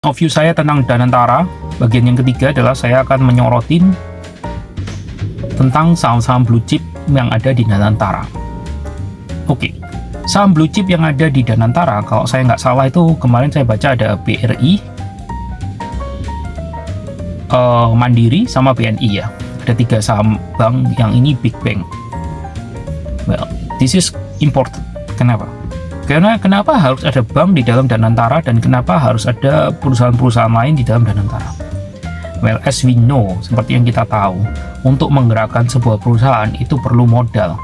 Overview saya tentang Danantara, bagian yang ketiga adalah saya akan menyorotin tentang saham-saham blue chip yang ada di Danantara. Oke, saham blue chip yang ada di Danantara, kalau saya nggak salah itu kemarin saya baca ada BRI, Mandiri, sama BNI ya. Ada 3 saham bank yang ini big bank. Well, this is important. Kenapa? Karena kenapa harus ada bank di dalam Danantara dan kenapa harus ada perusahaan-perusahaan lain di dalam Danantara? Well, as we know, seperti yang kita tahu, untuk menggerakkan sebuah perusahaan itu perlu modal.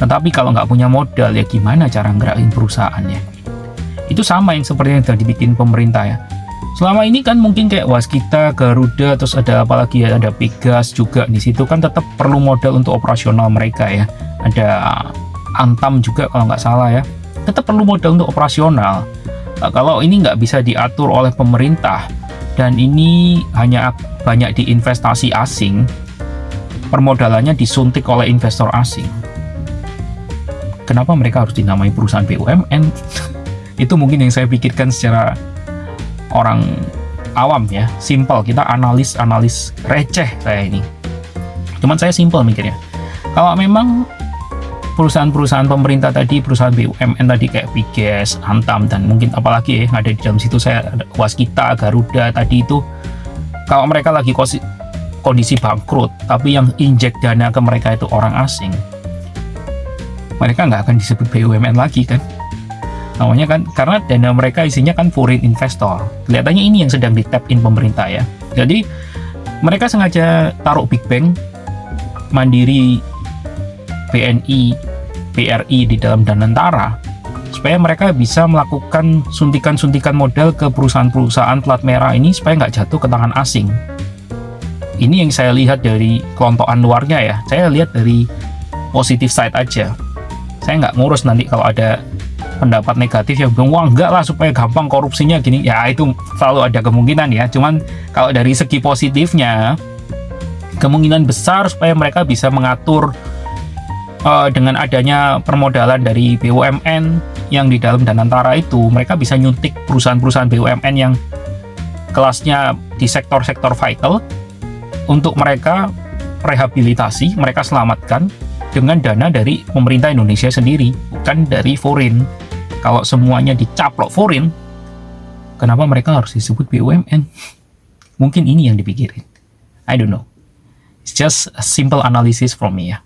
Tetapi kalau nggak punya modal, ya gimana cara ngerakin perusahaannya? Itu sama yang seperti yang sudah dibikin pemerintah ya. Selama ini kan mungkin kayak Waskita, Garuda, terus ada apalagi ya, ada Pegas juga di situ kan tetap perlu modal untuk operasional mereka ya. Ada Antam juga kalau nggak salah ya, tetap perlu modal untuk operasional. Kalau ini nggak bisa diatur oleh pemerintah dan ini hanya banyak diinvestasi asing, permodalannya disuntik oleh investor asing, kenapa mereka harus dinamai perusahaan BUMN? Itu mungkin yang saya pikirkan secara orang awam ya, simple, kita analis receh saya ini. Cuman saya simple mikirnya, kalau memang perusahaan-perusahaan pemerintah tadi, perusahaan BUMN tadi kayak Piges, Antam, dan mungkin apalagi ya yang ada di dalam situ, saya ada Waskita, Garuda tadi itu, kalau mereka lagi kondisi bangkrut, tapi yang injek dana ke mereka itu orang asing, mereka nggak akan disebut BUMN lagi kan? Namanya kan, karena dana mereka isinya kan foreign investor. Kelihatannya ini yang sedang di tap in pemerintah ya. Jadi mereka sengaja taruh big bank, Mandiri, BNI, BRI di dalam Danantara supaya mereka bisa melakukan suntikan-suntikan modal ke perusahaan-perusahaan plat merah ini supaya nggak jatuh ke tangan asing. Ini yang saya lihat dari kelontokan luarnya ya. Saya lihat dari positif side aja. Saya nggak ngurus nanti kalau ada pendapat negatif yang bilang, wah enggak lah supaya gampang korupsinya gini. Ya itu selalu ada kemungkinan ya. Cuman kalau dari segi positifnya, kemungkinan besar supaya mereka bisa mengatur dengan adanya permodalan dari BUMN yang di dalam Danantara itu, mereka bisa nyuntik perusahaan-perusahaan BUMN yang kelasnya di sektor-sektor vital untuk mereka rehabilitasi, mereka selamatkan dengan dana dari pemerintah Indonesia sendiri, bukan dari foreign. Kalau semuanya dicaplok foreign, kenapa mereka harus disebut BUMN? Mungkin ini yang dipikirin. I don't know. It's just a simple analysis from me ya.